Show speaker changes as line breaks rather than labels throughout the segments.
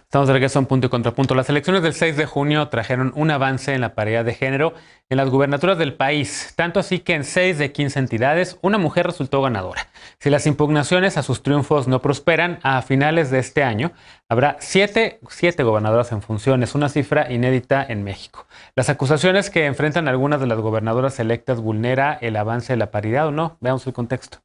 Estamos de regreso en Punto y Contrapunto. Las elecciones del 6 de junio trajeron un avance en la paridad de género en las gubernaturas del país, tanto así que en 6 de 15 entidades una mujer resultó ganadora. Si las impugnaciones a sus triunfos no prosperan, a finales de este año habrá siete gobernadoras en funciones, una cifra inédita en México. ¿Las acusaciones que enfrentan algunas de las gobernadoras electas vulnera el avance de la paridad o no? Veamos el contexto.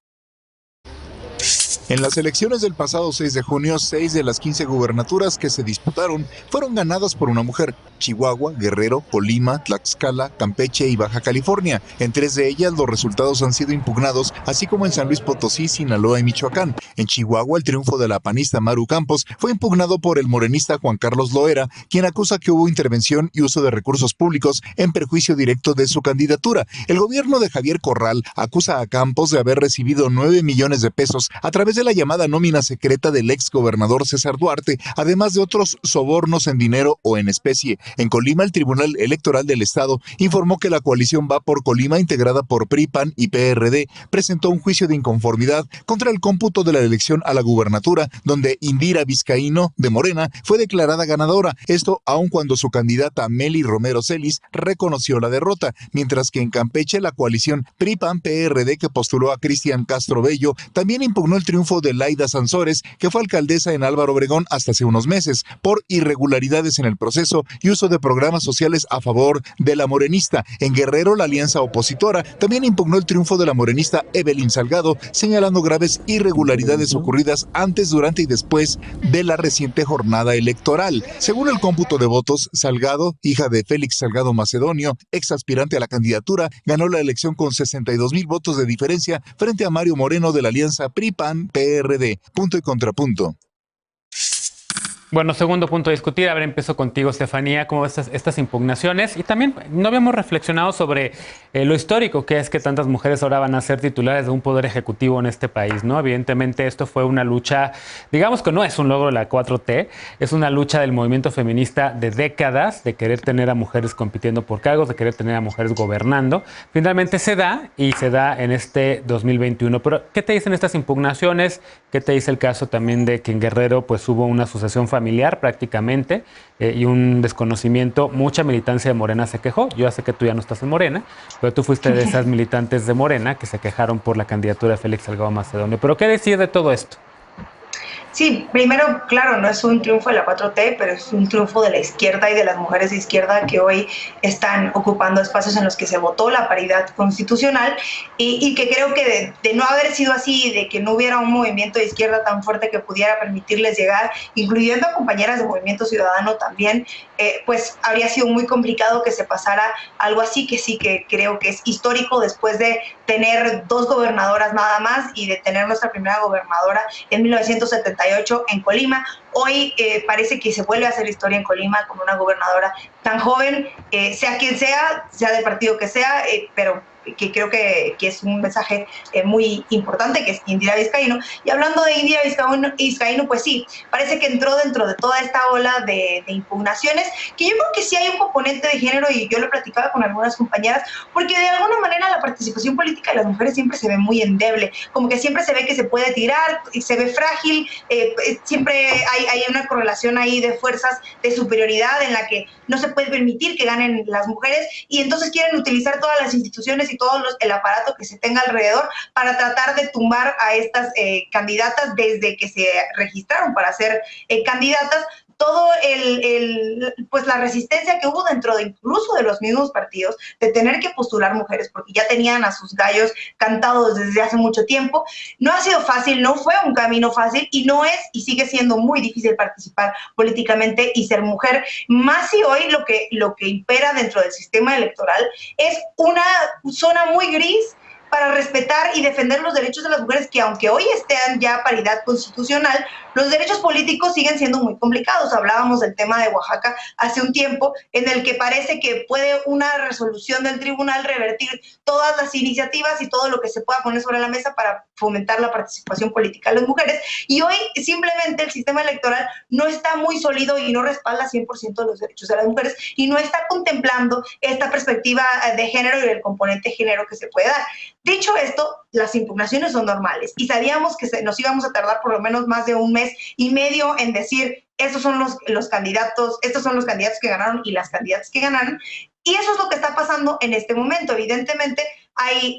En las elecciones del pasado 6 de junio, 6 de las 15 gubernaturas que se disputaron fueron ganadas por una mujer: Chihuahua, Guerrero, Colima, Tlaxcala, Campeche y Baja California. En 3 de ellas los resultados han sido impugnados, así como en San Luis Potosí, Sinaloa y Michoacán. En Chihuahua, el triunfo de la panista Maru Campos fue impugnado por el morenista Juan Carlos Loera, quien acusa que hubo intervención y uso de recursos públicos en perjuicio directo de su candidatura. El gobierno de Javier Corral acusa a Campos de haber recibido 9 millones de pesos a través de la llamada nómina secreta del ex gobernador César Duarte, además de otros sobornos en dinero o en especie. En Colima, el Tribunal Electoral del Estado informó que la coalición Va por Colima, integrada por PRI, PAN y PRD, presentó un juicio de inconformidad contra el cómputo de la elección a la gubernatura, donde Indira Vizcaíno, de Morena, fue declarada ganadora. Esto aun cuando su candidata Meli Romero Celis reconoció la derrota, mientras que en Campeche la coalición PRI-PAN-PRD, que postuló a Cristian Castro Bello, también impugnó el triunfo de Laida Sansores, que fue alcaldesa en Álvaro Obregón hasta hace unos meses, por irregularidades en el proceso y uso de programas sociales a favor de la morenista. En Guerrero, la alianza opositora también impugnó el triunfo de la morenista Evelyn Salgado, señalando graves irregularidades ocurridas antes, durante y después de la reciente jornada electoral. Según el cómputo de votos, Salgado, hija de Félix Salgado Macedonio, ex aspirante a la candidatura, ganó la elección con 62,000 votos de diferencia frente a Mario Moreno de la alianza PRI-PAN-PRD. Punto y contrapunto.
Bueno, segundo punto a discutir. A ver, empiezo contigo, Estefanía. ¿Cómo ves estas impugnaciones? Y también no habíamos reflexionado sobre lo histórico que es que tantas mujeres ahora van a ser titulares de un poder ejecutivo en este país, ¿no? Evidentemente esto fue una lucha, digamos que no es un logro de la 4T, es una lucha del movimiento feminista de décadas, de querer tener a mujeres compitiendo por cargos, de querer tener a mujeres gobernando. Finalmente se da, y se da en este 2021. Pero, ¿qué te dicen estas impugnaciones? ¿Qué te dice el caso también de que en Guerrero pues hubo una sucesión familiar prácticamente y un desconocimiento? Mucha militancia de Morena se quejó. Yo ya sé que tú ya no estás en Morena, pero tú fuiste de esas militantes de Morena que se quejaron por la candidatura de Félix Salgado Macedonio. ¿Pero qué decir de todo esto?
Sí, primero, claro, no es un triunfo de la 4T, pero es un triunfo de la izquierda y de las mujeres de izquierda que hoy están ocupando espacios en los que se votó la paridad constitucional y que creo que de no haber sido así, de que no hubiera un movimiento de izquierda tan fuerte que pudiera permitirles llegar, incluyendo a compañeras de Movimiento Ciudadano también, pues habría sido muy complicado que se pasara algo así, que sí que creo que es histórico después de tener 2 gobernadoras nada más y de tener nuestra primera gobernadora en 1978 en Colima. Hoy parece que se vuelve a hacer historia en Colima con una gobernadora tan joven, sea quien sea del partido que sea, pero que creo que es un mensaje muy importante, que es Indira Vizcaíno. Y hablando de Indira Vizcaíno, pues sí, parece que entró dentro de toda esta ola de impugnaciones, que yo creo que sí hay un componente de género, y yo lo platicaba con algunas compañeras, porque de alguna manera la participación política de las mujeres siempre se ve muy endeble, como que siempre se ve que se puede tirar, se ve frágil, siempre hay una correlación ahí de fuerzas de superioridad en la que no se puede permitir que ganen las mujeres, y entonces quieren utilizar todas las instituciones y todo el aparato que se tenga alrededor para tratar de tumbar a estas candidatas desde que se registraron para ser candidatas. Todo pues la resistencia que hubo dentro de incluso de los mismos partidos de tener que postular mujeres, porque ya tenían a sus gallos cantados desde hace mucho tiempo. No ha sido fácil, no fue un camino fácil, y no es y sigue siendo muy difícil participar políticamente y ser mujer, más si hoy lo que impera dentro del sistema electoral es una zona muy gris para respetar y defender los derechos de las mujeres, que aunque hoy estén ya a paridad constitucional, los derechos políticos siguen siendo muy complicados. Hablábamos del tema de Oaxaca hace un tiempo, en el que parece que puede una resolución del tribunal revertir todas las iniciativas y todo lo que se pueda poner sobre la mesa para fomentar la participación política de las mujeres. Y hoy simplemente el sistema electoral no está muy sólido y no respalda 100% de los derechos de las mujeres, y no está contemplando esta perspectiva de género y el componente género que se puede dar. Dicho esto, las impugnaciones son normales y sabíamos que nos íbamos a tardar por lo menos más de un mes y medio en decir estos son los candidatos, estos son los candidatos que ganaron y las candidatas que ganaron. Y eso es lo que está pasando en este momento. Evidentemente, hay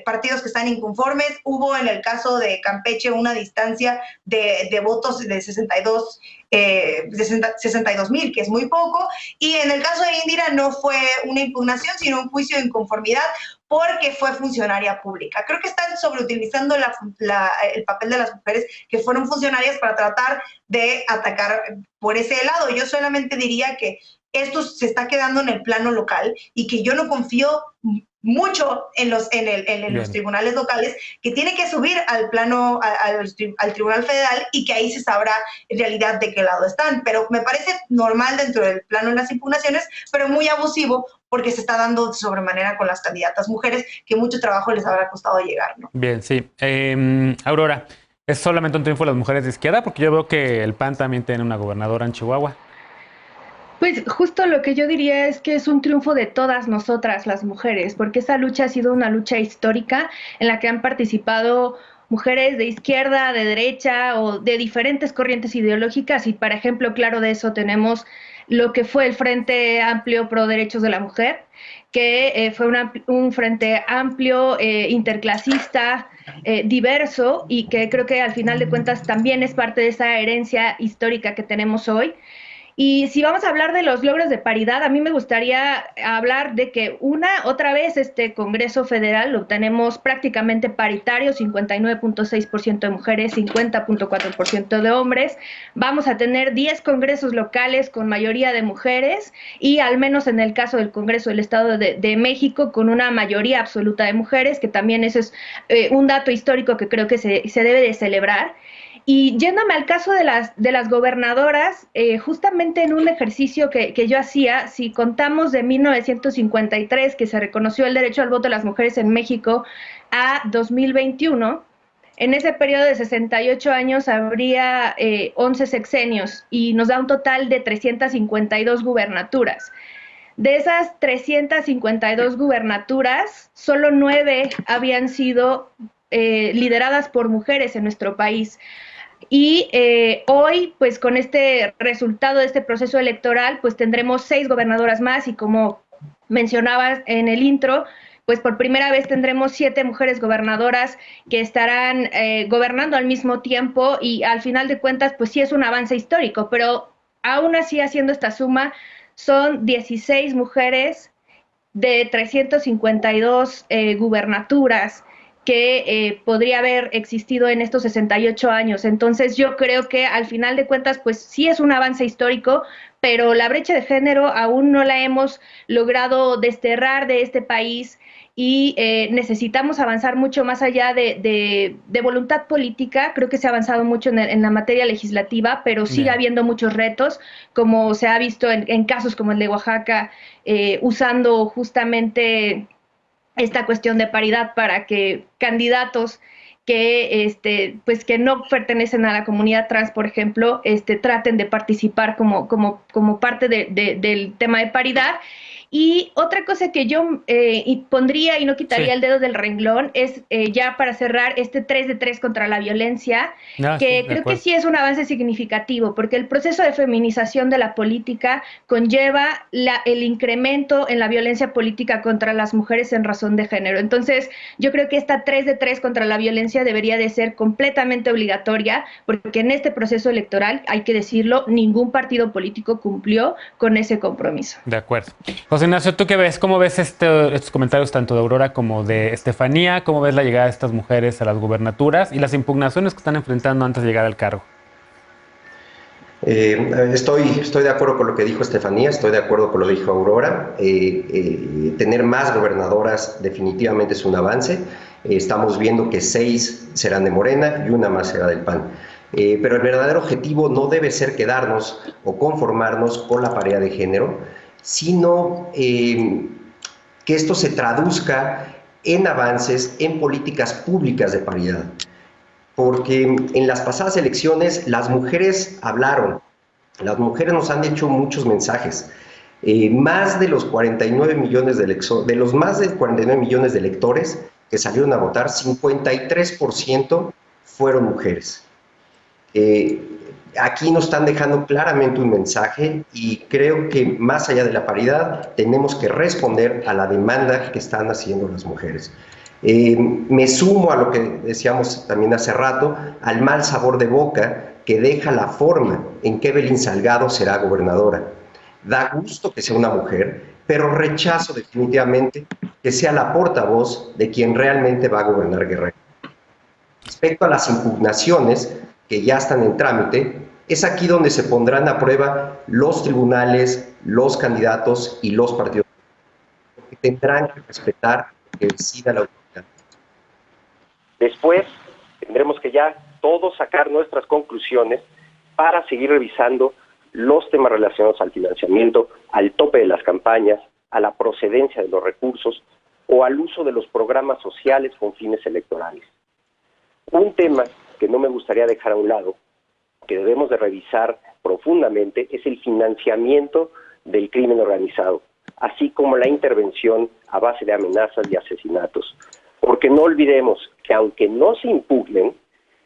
partidos que están inconformes. Hubo en el caso de Campeche una distancia de votos de 62,000, que es muy poco. Y en el caso de Indira no fue una impugnación, sino un juicio de inconformidad porque fue funcionaria pública. Creo que están sobreutilizando el papel de las mujeres que fueron funcionarias para tratar de atacar por ese lado. Yo solamente diría que esto se está quedando en el plano local y que yo no confío mucho en los tribunales locales, que tiene que subir al plano, al Tribunal Federal, y que ahí se sabrá en realidad de qué lado están. Pero me parece normal dentro del plano de las impugnaciones, pero muy abusivo porque se está dando de sobremanera con las candidatas mujeres, que mucho trabajo les habrá costado llegar, ¿no?
Bien, sí. Aurora, ¿es solamente un triunfo de las mujeres de izquierda? Porque yo veo que el PAN también tiene una gobernadora en Chihuahua.
Pues justo lo que yo diría es que es un triunfo de todas nosotras las mujeres, porque esa lucha ha sido una lucha histórica en la que han participado mujeres de izquierda, de derecha o de diferentes corrientes ideológicas, y por ejemplo, claro de eso tenemos lo que fue el Frente Amplio Pro Derechos de la Mujer, que fue un frente amplio, interclasista, diverso, y que creo que al final de cuentas también es parte de esa herencia histórica que tenemos hoy. Y si vamos a hablar de los logros de paridad, a mí me gustaría hablar de que otra vez este Congreso Federal lo tenemos prácticamente paritario, 59.6% de mujeres, 50.4% de hombres. Vamos a tener 10 congresos locales con mayoría de mujeres y al menos en el caso del Congreso del Estado de México con una mayoría absoluta de mujeres, que también ese es un dato histórico que creo que se debe de celebrar. Y yéndome al caso de las gobernadoras, justamente en un ejercicio que yo hacía, si contamos de 1953, que se reconoció el derecho al voto de las mujeres en México, a 2021, en ese periodo de 68 años habría 11 sexenios y nos da un total de 352 gubernaturas. De esas 352 gubernaturas, solo 9 habían sido lideradas por mujeres en nuestro país. Y hoy, pues con este resultado de este proceso electoral, pues tendremos 6 gobernadoras más y como mencionabas en el intro, pues por primera vez tendremos 7 mujeres gobernadoras que estarán gobernando al mismo tiempo, y al final de cuentas, pues sí es un avance histórico, pero aún así, haciendo esta suma, son 16 mujeres de 352 gubernaturas que podría haber existido en estos 68 años. Entonces yo creo que al final de cuentas pues sí es un avance histórico, pero la brecha de género aún no la hemos logrado desterrar de este país, y necesitamos avanzar mucho más allá de voluntad política. Creo que se ha avanzado mucho en la materia legislativa, pero sigue habiendo muchos retos, como se ha visto en casos como el de Oaxaca, usando justamente esta cuestión de paridad para que candidatos que pues que no pertenecen a la comunidad trans, por ejemplo, traten de participar como parte del tema de paridad. Y otra cosa que yo pondría y no quitaría el dedo del renglón es, ya para cerrar, 3 de 3 contra la violencia, que creo que sí es un avance significativo, porque el proceso de feminización de la política conlleva el incremento en la violencia política contra las mujeres en razón de género. Entonces, yo creo que esta 3 de 3 contra la violencia debería de ser completamente obligatoria, porque en este proceso electoral, hay que decirlo, ningún partido político cumplió con ese compromiso.
De acuerdo. José Ignacio, ¿tú qué ves? ¿Cómo ves estos comentarios tanto de Aurora como de Estefanía? ¿Cómo ves la llegada de estas mujeres a las gubernaturas y las impugnaciones que están enfrentando antes de llegar al cargo?
Estoy de acuerdo con lo que dijo Estefanía, estoy de acuerdo con lo que dijo Aurora. Tener más gobernadoras definitivamente es un avance. Estamos viendo que 6 serán de Morena y 1 más será del PAN. Pero el verdadero objetivo no debe ser quedarnos o conformarnos con la paridad de género, sino que esto se traduzca en avances en políticas públicas de paridad. Porque en las pasadas elecciones las mujeres hablaron, las mujeres nos han hecho muchos mensajes. Más de los 49 millones de los más de 49 millones de electores que salieron a votar, 53% fueron mujeres. Aquí nos están dejando claramente un mensaje y creo que más allá de la paridad tenemos que responder a la demanda que están haciendo las mujeres. Me sumo a lo que decíamos también hace rato, al mal sabor de boca que deja la forma en que Evelyn Salgado será gobernadora. Da gusto que sea una mujer, pero rechazo definitivamente que sea la portavoz de quien realmente va a gobernar Guerrero. Respecto a las impugnaciones que ya están en trámite, es aquí donde se pondrán a prueba los tribunales, los candidatos y los partidos que tendrán que respetar lo que decida la autoridad. Después tendremos que ya todos sacar nuestras conclusiones para seguir revisando los temas relacionados al financiamiento, al tope de las campañas, a la procedencia de los recursos o al uso de los programas sociales con fines electorales. Un tema que no me gustaría dejar a un lado, que debemos de revisar profundamente, es el financiamiento del crimen organizado, así como la intervención a base de amenazas y asesinatos. Porque no olvidemos que aunque no se impugnen,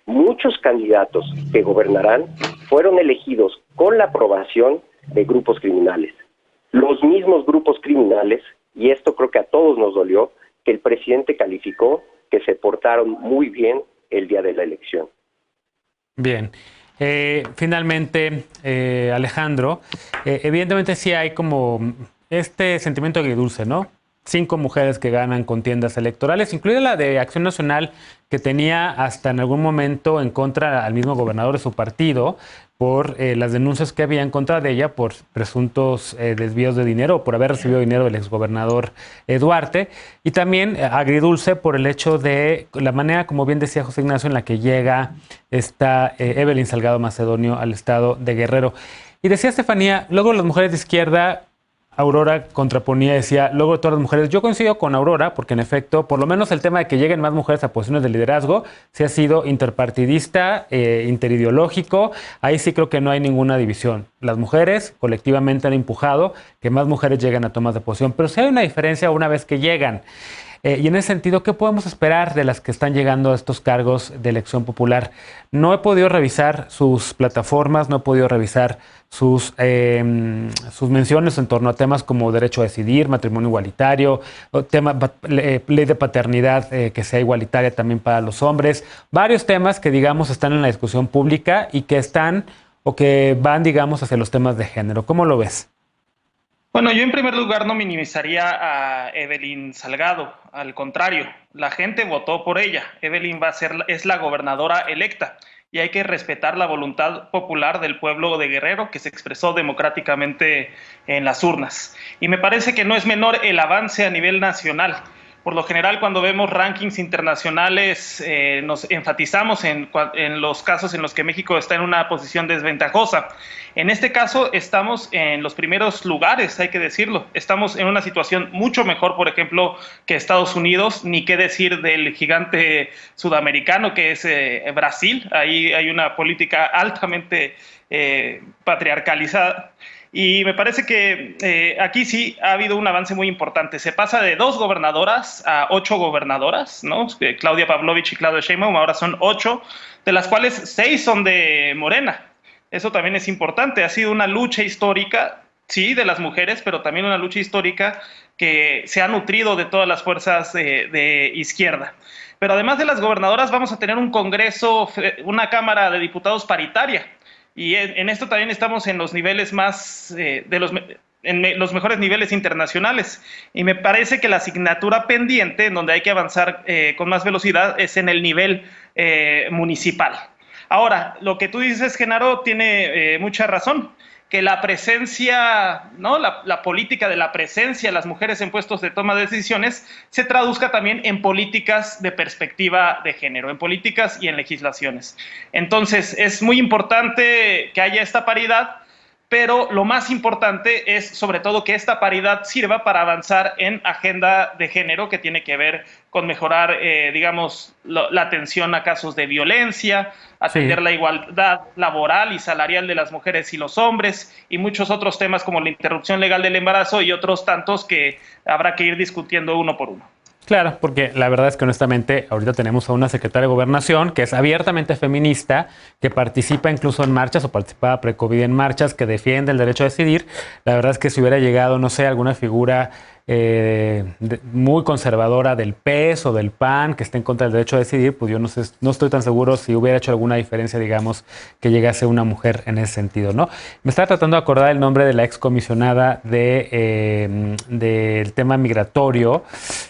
muchos candidatos que gobernarán fueron elegidos con la aprobación de grupos criminales. Los mismos grupos criminales, y esto creo que a todos nos dolió, que el presidente calificó que se portaron muy bien el día de la elección.
Bien. Finalmente, Alejandro, evidentemente sí hay como este sentimiento agridulce, ¿no? 5 mujeres que ganan contiendas electorales, incluida la de Acción Nacional, que tenía hasta en algún momento en contra al mismo gobernador de su partido por las denuncias que había en contra de ella por presuntos desvíos de dinero o por haber recibido dinero del exgobernador Duarte. Y también agridulce por el hecho de la manera, como bien decía José Ignacio, en la que llega esta Evelyn Salgado Macedonio al estado de Guerrero. Y decía Estefanía, luego las mujeres de izquierda, Aurora contraponía, decía, luego todas las mujeres, yo coincido con Aurora, porque en efecto, por lo menos el tema de que lleguen más mujeres a posiciones de liderazgo, sí ha sido interpartidista, interideológico, ahí sí creo que no hay ninguna división. Las mujeres colectivamente han empujado que más mujeres lleguen a tomas de posición, pero sí hay una diferencia una vez que llegan. Y en ese sentido, ¿qué podemos esperar de las que están llegando a estos cargos de elección popular? No he podido revisar sus plataformas, no he podido revisar sus menciones en torno a temas como derecho a decidir, matrimonio igualitario, ley de paternidad que sea igualitaria también para los hombres. Varios temas que, digamos, están en la discusión pública y que están o que van, digamos, hacia los temas de género. ¿Cómo lo ves?
Bueno, yo en primer lugar no minimizaría a Evelyn Salgado, al contrario, la gente votó por ella. Evelyn es la gobernadora electa y hay que respetar la voluntad popular del pueblo de Guerrero que se expresó democráticamente en las urnas. Y me parece que no es menor el avance a nivel nacional. Por lo general, cuando vemos rankings internacionales, nos enfatizamos en los casos en los que México está en una posición desventajosa. En este caso, estamos en los primeros lugares, hay que decirlo. Estamos en una situación mucho mejor, por ejemplo, que Estados Unidos, ni qué decir del gigante sudamericano que es Brasil. Ahí hay una política altamente patriarcalizada. Y me parece que aquí sí ha habido un avance muy importante. Se pasa de 2 gobernadoras a 8 gobernadoras, ¿no? Claudia Pavlovich y Claudia Sheinbaum, ahora son 8, de las cuales 6 son de Morena. Eso también es importante. Ha sido una lucha histórica, sí, de las mujeres, pero también una lucha histórica que se ha nutrido de todas las fuerzas de izquierda. Pero además de las gobernadoras, vamos a tener un Congreso, una Cámara de Diputados paritaria. Y en esto también estamos en los niveles más, en los mejores niveles internacionales. Y me parece que la asignatura pendiente, en donde hay que avanzar con más velocidad, es en el nivel municipal. Ahora, lo que tú dices, Genaro, tiene mucha razón, que la presencia, ¿no? La política de la presencia de las mujeres en puestos de toma de decisiones se traduzca también en políticas de perspectiva de género, en políticas y en legislaciones. Entonces, es muy importante que haya esta paridad, pero lo más importante es sobre todo que esta paridad sirva para avanzar en agenda de género que tiene que ver con mejorar, digamos, la atención a casos de violencia, atender la igualdad laboral y salarial de las mujeres y los hombres y muchos otros temas como la interrupción legal del embarazo y otros tantos que habrá que ir discutiendo uno por uno.
Claro, porque la verdad es que honestamente ahorita tenemos a una secretaria de Gobernación que es abiertamente feminista, que participa incluso en marchas o participaba pre-COVID en marchas, que defiende el derecho a decidir. La verdad es que si hubiera llegado, no sé, alguna figura muy conservadora del PES o del PAN que esté en contra del derecho a decidir, pues yo no sé, no estoy tan seguro si hubiera hecho alguna diferencia, digamos, que llegase una mujer en ese sentido, ¿no? Me estaba tratando de acordar el nombre de la excomisionada del tema migratorio,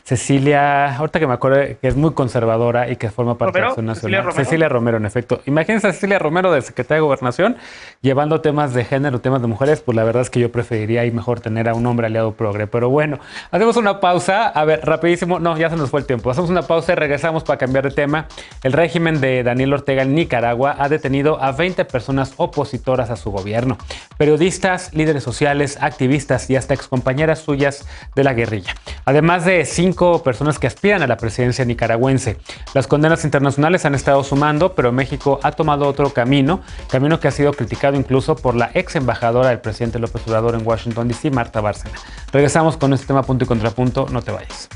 Cecilia, ahorita que me acuerdo que es muy conservadora y que forma parte de Acción Nacional. Cecilia Romero, en efecto. Imagínense a Cecilia Romero de Secretaria de Gobernación llevando temas de género, temas de mujeres, pues la verdad es que yo preferiría y mejor tener a un hombre aliado progre, pero bueno. Hacemos una pausa, a ver, rapidísimo, no, ya se nos fue el tiempo. Hacemos una pausa y regresamos para cambiar de tema. El régimen de Daniel Ortega en Nicaragua ha detenido a 20 personas opositoras a su gobierno. Periodistas, líderes sociales, activistas y hasta excompañeras suyas de la guerrilla. Además de 5 personas que aspiran a la presidencia nicaragüense. Las condenas internacionales han estado sumando, pero México ha tomado otro camino que ha sido criticado incluso por la ex embajadora del presidente López Obrador en Washington, D.C., Marta Bárcena. Regresamos con este tema punto y contrapunto, no te vayas.